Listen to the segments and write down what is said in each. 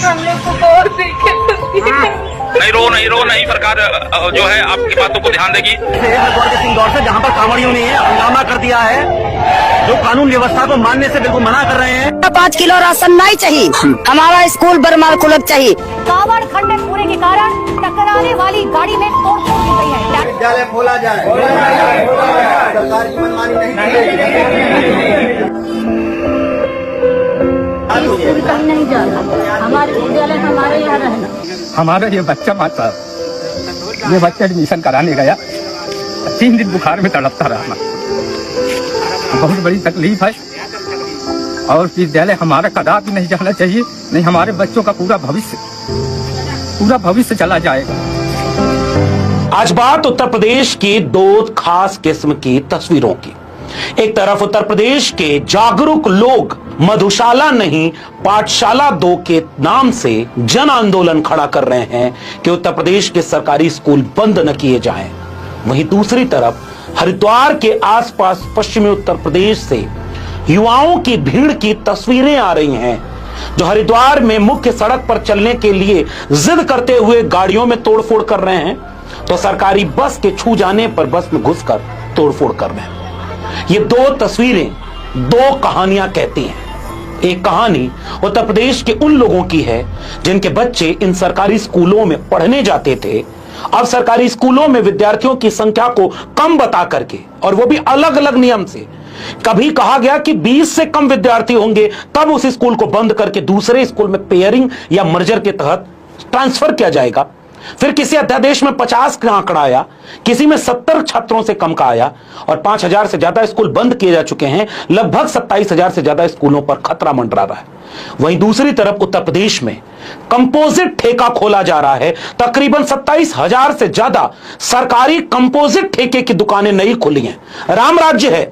हम लोग को और देखे। नहीं रो नहीं, सरकार जो है आपकी बातों को ध्यान देगी। हरिद्वार के सिंगदौर से जहाँ पर कांवड़ियों ने हंगामा कर दिया है, जो कानून व्यवस्था को मानने से बिल्कुल मना कर रहे हैं। 5 किलो राशन नहीं चाहिए, हमारा स्कूल बरमाल खुलक चाहिए। कावड़ खंडन पूरे के कारण टकराने वाली गाड़ी में तोड़फोड़ की गई है। विद्यालय खोला जाए, सरकार की मनमानी नहीं कहीं नहीं जाना, हमारे विद्यालय हमारे यहाँ रहना। हमारा ये बच्चा माता, ये बच्चा एडमिशन कराने गया, 3 दिन बुखार में तड़पता रहा। बहुत बड़ी तकलीफ है और विद्यालय हमारा कदापि नहीं जाना चाहिए, नहीं हमारे बच्चों का पूरा भविष्य चला जाएगा। आज बात उत्तर प्रदेश की 2 खास किस्म की तस्वीरों की। एक तरफ उत्तर प्रदेश के जागरूक लोग मधुशाला नहीं पाठशाला 2 के नाम से जन आंदोलन खड़ा कर रहे हैं कि उत्तर प्रदेश के सरकारी स्कूल बंद न किए जाएं। वहीं दूसरी तरफ हरिद्वार के आसपास पश्चिमी उत्तर प्रदेश से युवाओं की भीड़ की तस्वीरें आ रही हैं, जो हरिद्वार में मुख्य सड़क पर चलने के लिए जिद करते हुए गाड़ियों में तोड़फोड़ कर रहे हैं, तो सरकारी बस के छू जाने पर बस में घुसकर तोड़फोड़ कर रहे हैं। ये 2 तस्वीरें 2 कहानियां कहती हैं। एक कहानी उत्तर प्रदेश के उन लोगों की है जिनके बच्चे इन सरकारी स्कूलों में पढ़ने जाते थे। अब सरकारी स्कूलों में विद्यार्थियों की संख्या को कम बता करके, और वो भी अलग अलग नियम से, कभी कहा गया कि 20 से कम विद्यार्थी होंगे तब उस स्कूल को बंद करके दूसरे स्कूल में पेयरिंग या मर्जर के तहत ट्रांसफर किया जाएगा। फिर किसी अध्यादेश में 50 का आंकड़ा आया, किसी में 70 छात्रों से कम का आया, और 5000 से ज्यादा स्कूल बंद किए जा चुके हैं। लगभग 27,000 से ज्यादा स्कूलों पर खतरा मंडरा रहा है। वहीं दूसरी तरफ उत्तर प्रदेश में कंपोजिट ठेका खोला जा रहा है। तकरीबन 27,000 से ज्यादा सरकारी कंपोजिट ठेके की दुकानें नई खुली हैं। राम राज्य है,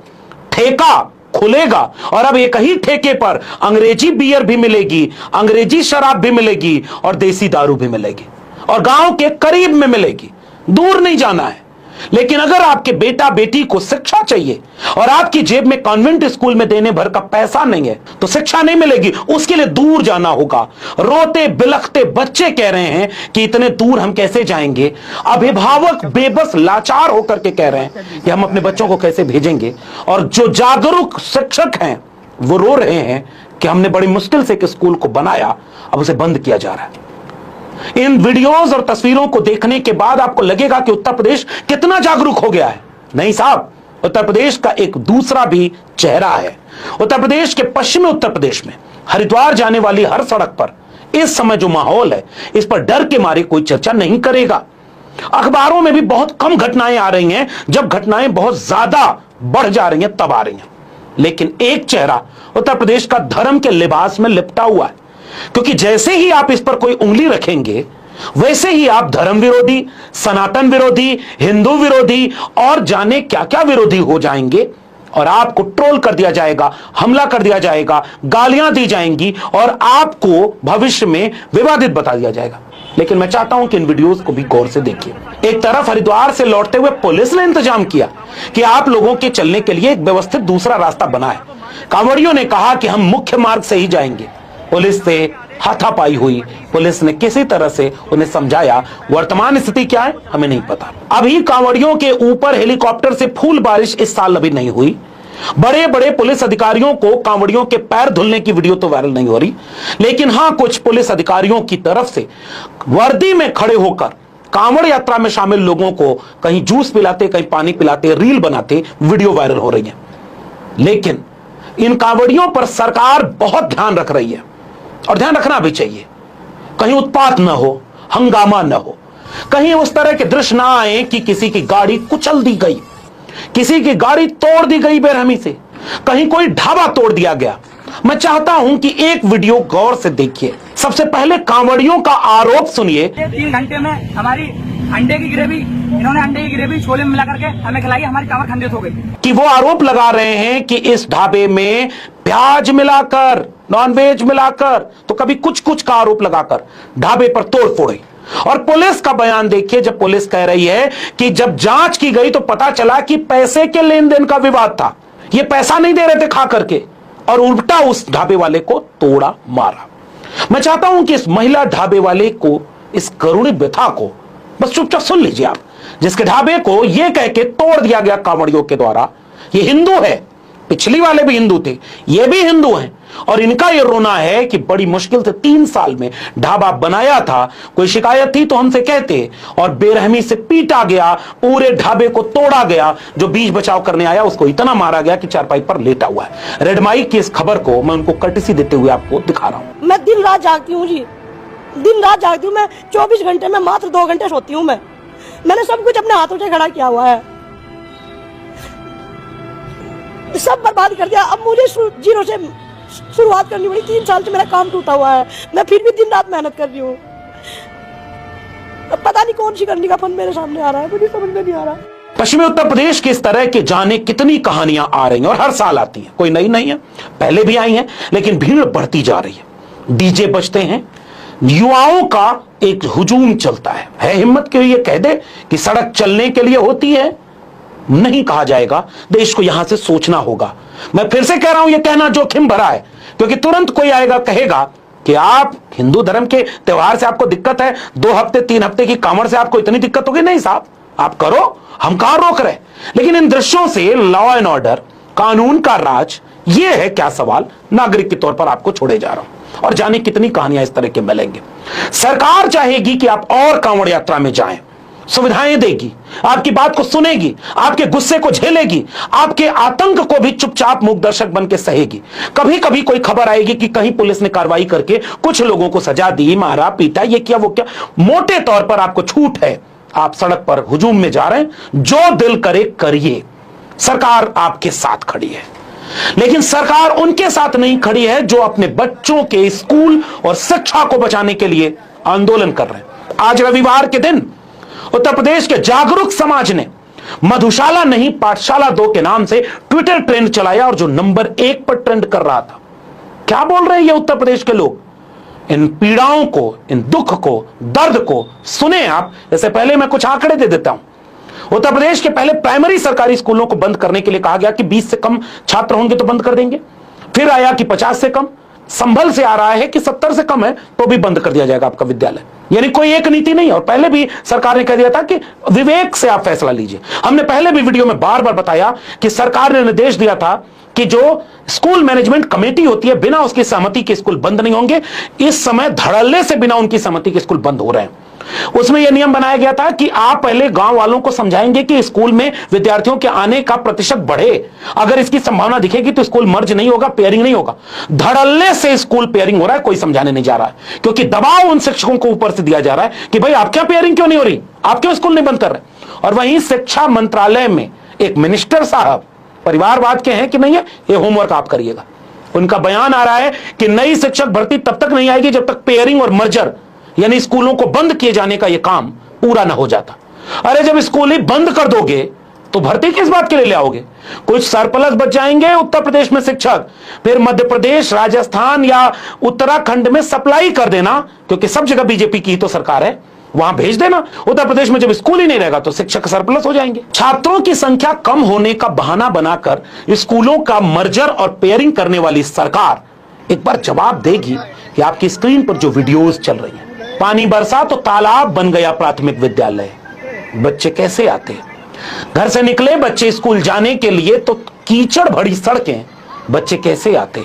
ठेका खुलेगा और अब एक ही ठेके पर अंग्रेजी बियर भी मिलेगी, अंग्रेजी शराब भी मिलेगी और देसी दारू भी मिलेगी, और गांव के करीब में मिलेगी, दूर नहीं जाना है। लेकिन अगर आपके बेटा बेटी को शिक्षा चाहिए और आपकी जेब में कॉन्वेंट स्कूल में देने भर का पैसा नहीं है, तो शिक्षा नहीं मिलेगी, उसके लिए दूर जाना होगा। रोते बिलखते बच्चे कह रहे हैं कि इतने दूर हम कैसे जाएंगे। अभिभावक बेबस लाचार होकर के कह रहे हैं कि हम अपने बच्चों को कैसे भेजेंगे, और जो जागरूक शिक्षक हैं वो रो रहे हैं कि हमने बड़ी मुश्किल से एक स्कूल को बनाया, अब उसे बंद किया जा रहा है। इन वीडियोस और तस्वीरों को देखने के बाद आपको लगेगा कि उत्तर प्रदेश कितना जागरूक हो गया है। नहीं साहब, उत्तर प्रदेश का एक दूसरा भी चेहरा है। उत्तर प्रदेश के पश्चिमी उत्तर प्रदेश में हरिद्वार जाने वाली हर सड़क पर इस समय जो माहौल है, इस पर डर के मारे कोई चर्चा नहीं करेगा। अखबारों में भी बहुत कम घटनाएं आ रही हैं, जब घटनाएं बहुत ज्यादा बढ़ जा रही हैं तब आ रही हैं। लेकिन एक चेहरा उत्तर प्रदेश का धर्म के लिबास में लिपटा हुआ है, क्योंकि जैसे ही आप इस पर कोई उंगली रखेंगे वैसे ही आप धर्म विरोधी, सनातन विरोधी, हिंदू विरोधी और जाने क्या क्या विरोधी हो जाएंगे, और आपको ट्रोल कर दिया जाएगा, हमला कर दिया जाएगा, गालियां दी जाएंगी और आपको भविष्य में विवादित बता दिया जाएगा। लेकिन मैं चाहता हूं कि इन वीडियोस को भी गौर से देखिए। एक तरफ हरिद्वार से लौटते हुए पुलिस ने इंतजाम किया कि आप लोगों के चलने के लिए एक व्यवस्थित दूसरा रास्ता बना है। कांवड़ियों ने कहा कि हम मुख्य मार्ग से ही जाएंगे। पुलिस से हाथापाई हुई, पुलिस ने किसी तरह से उन्हें समझाया। वर्तमान स्थिति क्या है हमें नहीं पता। अभी कांवड़ियों के ऊपर हेलीकॉप्टर से फूल बारिश इस साल अभी नहीं हुई। बड़े बड़े पुलिस अधिकारियों को कांवड़ियों के पैर धुलने की वीडियो तो वायरल नहीं हो रही, लेकिन हां, कुछ पुलिस अधिकारियों की तरफ से वर्दी में खड़े होकर कांवड़ यात्रा में शामिल लोगों को कहीं जूस पिलाते, कहीं पानी पिलाते, रील बनाते वीडियो वायरल हो रही है। लेकिन इन कांवड़ियों पर सरकार बहुत ध्यान रख रही है, और ध्यान रखना भी चाहिए। कहीं उत्पात न हो, हंगामा न हो, कहीं उस तरह के दृश्य ना आए कि किसी की गाड़ी कुचल दी गई, किसी की गाड़ी तोड़ दी गई बेरहमी से, कहीं कोई ढाबा तोड़ दिया गया। मैं चाहता हूं कि एक वीडियो गौर से देखिए। सबसे पहले कांवड़ियों का आरोप सुनिए। 3 घंटे में हमारी अंडे की ग्रेवी, इन्होंने अंडे की ग्रेवी छोले में मिला करके हमें खिलाई, हमारी कांवड़ खंडित हो गई। कि वो आरोप लगा रहे हैं कि इस ढाबे में प्याज मिलाकर, नॉनवेज मिलाकर, तो कभी कुछ कुछ का आरोप लगाकर ढाबे पर तोड़ फोड़ी। और पुलिस का बयान देखिए, जब पुलिस कह रही है कि जब जांच की गई तो पता चला कि पैसे के लेन देन का विवाद था, ये पैसा नहीं दे रहे थे खा करके, और उल्टा उस ढाबे वाले को तोड़ा मारा। मैं चाहता हूं कि इस महिला ढाबे वाले को, इस करुणी व्यथा को बस चुपचाप सुन लीजिए आप, जिसके ढाबे को यह कह के तोड़ दिया गया कांवड़ियों के द्वारा, ये हिंदू है, पिछली वाले भी हिंदू थे, ये भी हिंदू हैं, और इनका यह रोना है कि बड़ी मुश्किल से 3 साल में ढाबा बनाया था, कोई शिकायत थी तो हमसे कहते, और बेरहमी से पीटा गया, पूरे ढाबे को तोड़ा गया, जो बीच बचाव करने आया उसको इतना मारा गया कि चारपाई पर लेटा हुआ है। रेड माइक की इस खबर को मैं उनको कर्टेसी देते हुए आपको दिखा रहा हूं। मैं दिन रात जागती हूँ जी, दिन रात जागती हूँ मैं, 24 घंटे में मात्र 2 घंटे सोती हूँ मैंने सब कुछ अपने हाथों से खड़ा किया हुआ है, सब बर्बाद कर दिया। अब मुझे जीरो से शुरुआत करनी पड़ी। 3 साल से मेरा काम टूटा हुआ है, मैं फिर भी दिन रात मेहनत कर रही हूँ। अब पता नहीं कौन सी करने का फन मेरे सामने आ रहा है, मुझे समझ में नहीं आ रहा। पश्चिमी उत्तर प्रदेश के इस तरह के जाने कितनी कहानियां आ रही हैं और हर साल आती हैं, कोई नई नहीं है, पहले भी आई हैं, लेकिन भीड़ बढ़ती जा रही है। डीजे बजते हैं, युवाओं का एक हुजूम चलता है हिम्मत के लिए कह दे कि सड़क चलने के लिए होती है, नहीं कहा जाएगा, देश को यहां से सोचना होगा। मैं फिर से कह रहा हूं, यह कहना जोखिम भरा है, क्योंकि तुरंत कोई आएगा कहेगा कि आप हिंदू धर्म के त्योहार से आपको दिक्कत है, 2 हफ्ते 3 हफ्ते की कांवड़ से आपको इतनी दिक्कत होगी। नहीं साहब, आप करो, हम कहां रोक रहे। लेकिन इन दृश्यों से लॉ एंड ऑर्डर, कानून का राज, यह है क्या सवाल, नागरिक के तौर पर आपको छोड़े जा रहा हूं। और जाने कितनी कहानियां इस तरह के मिलेंगे। सरकार चाहेगी कि आप और कांवड़ यात्रा में जाएं, सुविधाएं देगी, आपकी बात को सुनेगी, आपके गुस्से को झेलेगी, आपके आतंक को भी चुपचाप मूक दर्शक बन के सहेगी। कभी कभी कोई खबर आएगी कि कहीं पुलिस ने कार्रवाई करके कुछ लोगों को सजा दी, मारा पीटा, ये किया वो क्या, मोटे तौर पर आपको छूट है, आप सड़क पर हुजूम में जा रहे हैं, जो दिल करे करिए। सरकार आपके साथ खड़ी है, लेकिन सरकार उनके साथ नहीं खड़ी है जो अपने बच्चों के स्कूल और शिक्षा को बचाने के लिए आंदोलन कर रहे हैं। आज रविवार के दिन उत्तर प्रदेश के जागरूक समाज ने मधुशाला नहीं पाठशाला 2 के नाम से ट्विटर ट्रेंड चलाया, और जो नंबर 1 पर ट्रेंड कर रहा था। क्या बोल रहे हैं ये उत्तर प्रदेश के लोग? इन पीड़ाओं को, इन दुख को, दर्द को सुने आप। इससे पहले मैं कुछ आंकड़े दे देता हूं। उत्तर प्रदेश के पहले प्राइमरी सरकारी स्कूलों को बंद करने के लिए कहा गया कि 20 से कम छात्र होंगे तो बंद कर देंगे, फिर आया कि 50 से कम, संभल से आ रहा है कि 70 से कम है तो भी बंद कर दिया जाएगा आपका विद्यालय। यानी कोई एक नीति नहीं है। और पहले भी सरकार ने कह दिया था कि विवेक से आप फैसला लीजिए। हमने पहले भी वीडियो में बार बार बताया कि सरकार ने निर्देश दिया था कि जो स्कूल मैनेजमेंट कमेटी होती है, बिना उसकी सहमति के स्कूल बंद नहीं होंगे। इस समय धड़ल्ले से बिना उनकी सहमति के स्कूल बंद हो रहे हैं। उसमें यह नियम बनाया गया था कि आप पहले गांव वालों को समझाएंगे कि स्कूल में विद्यार्थियों के आने का प्रतिशत बढ़े, अगर इसकी संभावना दिखेगी तो स्कूल मर्ज नहीं होगा, पेयरिंग नहीं होगा। धड़ल्ले से स्कूल पेयरिंग हो रहा है, कोई समझाने नहीं जा रहा है, क्योंकि दबाव उन शिक्षकों को ऊपर से दिया जा रहा है कि भाई आप क्या पेयरिंग क्यों नहीं हो रही, आप क्यों स्कूल नहीं बंद कर रहे। और वहीं शिक्षा मंत्रालय में एक मिनिस्टर साहब परिवारवाद के हैं कि नहीं है, ये होमवर्क आप करिएगा। उनका बयान आ रहा है कि नई शिक्षक भर्ती तब तक नहीं आएगी जब तक पेयरिंग और मर्जर यानी स्कूलों को बंद किए जाने का यह काम पूरा ना हो जाता। अरे जब स्कूल ही बंद कर दोगे तो भर्ती किस बात के लिए ले आओगे? कुछ सरप्लस बच जाएंगे उत्तर प्रदेश में शिक्षक, फिर मध्य प्रदेश, राजस्थान या उत्तराखंड में सप्लाई कर देना, क्योंकि सब जगह बीजेपी की तो सरकार है, वहां भेज देना। उत्तर प्रदेश में जब स्कूल ही नहीं रहेगा तो शिक्षक सरप्लस हो जाएंगे। छात्रों की संख्या कम होने का बहाना बनाकर स्कूलों का मर्जर और पेयरिंग करने वाली सरकार एक बार जवाब देगी कि आपकी स्क्रीन पर जो वीडियोस चल रही हैं, पानी बरसा तो तालाब बन गया प्राथमिक विद्यालय, बच्चे कैसे आते? घर से निकले बच्चे स्कूल जाने के लिए तो कीचड़ भरी सड़कें, बच्चे कैसे आते?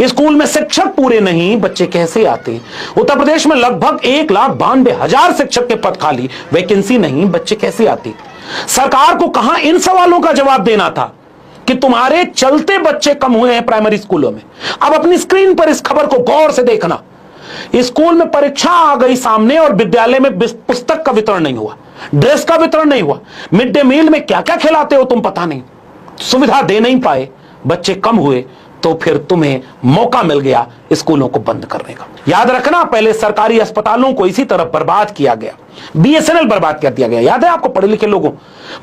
स्कूल में शिक्षक पूरे नहीं, बच्चे कैसे आते? उत्तर प्रदेश में लगभग 1,92,000 शिक्षक के पद खाली, वैकेंसी नहीं, बच्चे कैसे आते? सरकार को कहां इन सवालों का जवाब देना था कि तुम्हारे चलते बच्चे कम हुए हैं प्राइमरी स्कूलों में। अब अपनी स्क्रीन पर इस खबर को गौर से देखना। स्कूल में परीक्षा आ गई सामने और विद्यालय में पुस्तक का वितरण नहीं हुआ, ड्रेस का वितरण नहीं हुआ, मिड डे मील में क्या क्या खिलाते हो तुम पता नहीं, सुविधा दे नहीं पाए, बच्चे कम हुए, तो फिर तुम्हें मौका मिल गया स्कूलों को बंद करने का। याद रखना, पहले सरकारी अस्पतालों को इसी तरह बर्बाद किया गया, बीएसएनएल बर्बाद कर दिया गया। याद है आपको, पढ़े लिखे लोगों,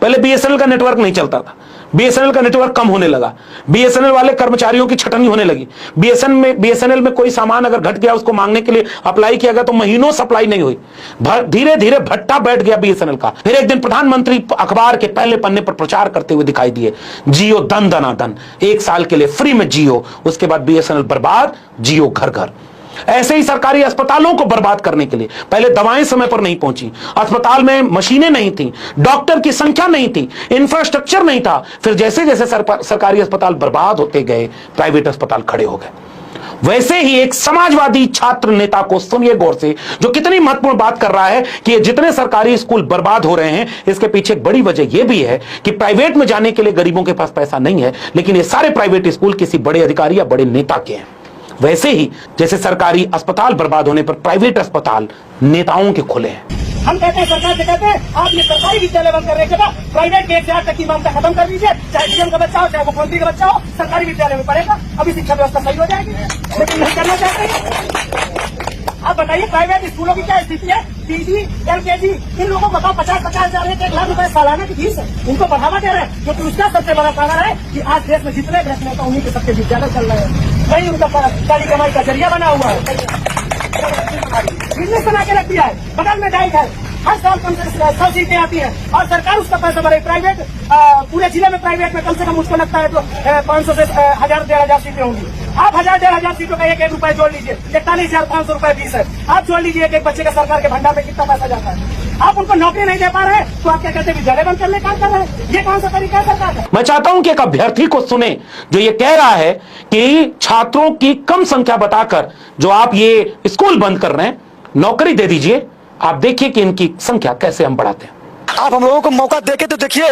पहले बीएसएनएल का नेटवर्क नहीं चलता था, बीएसएनएल का नेटवर्क कम होने लगा, बीएसएनएल वाले कर्मचारियों की छटनी होने लगी, बीएसएनएल में कोई सामान अगर घट गया उसको मांगने के लिए अप्लाई किया गया तो महीनों सप्लाई नहीं हुई, धीरे धीरे भट्टा बैठ गया बीएसएनएल का। फिर एक दिन प्रधानमंत्री अखबार के पहले पन्ने पर प्रचार करते हुए दिखाई दिए, जियो दन दनादन, 1 साल के लिए फ्री में जियो, उसके बाद बीएसएनएल बर्बाद, जियो घर घर। ऐसे ही सरकारी अस्पतालों को बर्बाद करने के लिए पहले दवाएं समय पर नहीं पहुंची, अस्पताल में मशीनें नहीं थी, डॉक्टर की संख्या नहीं थी, इंफ्रास्ट्रक्चर नहीं था। फिर जैसे जैसे सरकारी अस्पताल बर्बाद होते गए, प्राइवेट अस्पताल खड़े हो गए। वैसे ही एक समाजवादी छात्र नेता को सुनिए गौर से, जो कितनी महत्वपूर्ण बात कर रहा है कि ये जितने सरकारी स्कूल बर्बाद हो रहे हैं, इसके पीछे एक बड़ी वजह यह भी है कि प्राइवेट में जाने के लिए गरीबों के पास पैसा नहीं है, लेकिन ये सारे प्राइवेट स्कूल किसी बड़े अधिकारी या बड़े नेता के हैं। वैसे ही जैसे सरकारी अस्पताल बर्बाद होने पर प्राइवेट अस्पताल नेताओं के खुले हैं। हम कहते हैं, सरकार से कहते हैं, आप ये सरकारी विद्यालय बंद करने के बाद प्राइवेट के 1 से 8 तक की मामला खत्म कर दीजिए। चाहे डीएम का बच्चा हो, चाहे मुख्यमंत्री का बच्चा हो, सरकारी विद्यालय में पढ़ेगा, अभी शिक्षा व्यवस्था सही हो जाएगी। लेकिन नहीं करना चाहते। आप बताइए, प्राइवेट स्कूलों की क्या स्थिति है? पीजी, एलकेजी, इन लोगों को बताओ 50-50 हजार 1 लाख रुपए सालाना की फीस है, इनको बढ़ावा दे रहे हैं, क्योंकि उसका सबसे बड़ा कारण है कि आज देश में जितने ग्रस्त नेता उन्हीं के सबके विद्यालय चल रहे हैं। वही उनका काली कमाई का जरिया बना हुआ है, बिजनेस बना के रख दिया है। बगल में डाइट है, हर साल कम से 100 सीटें आती है और सरकार उसका पैसा भरे। प्राइवेट पूरे जिले में प्राइवेट में कम से कम मुझको लगता है तो 500 से 1000-1500 सीटें होंगी। आप 1000-1500 सीटों का 1-1 रुपए जोड़ लीजिए, 41,500 रुपए फीस है। आप जोड़ लीजिए एक बच्चे का सरकार के भंडार में कितना पैसा जाता है। आप उनको नौकरी नहीं दे पा रहे हैं तो आप क्या कहते हैं, विद्यालय बंद करने का काम कर रहे हैं? ये कौन सा तरीका है सरकार का? मैं चाहता हूं कि एक अभ्यर्थी को सुने जो ये कह रहा है कि छात्रों की कम संख्या बताकर जो आप ये स्कूल बंद कर रहे हैं, नौकरी दे दीजिए। आप देखिए कि इनकी संख्या कैसे हम बढ़ाते हैं। आप हम लोगों को मौका देके तो देखिए।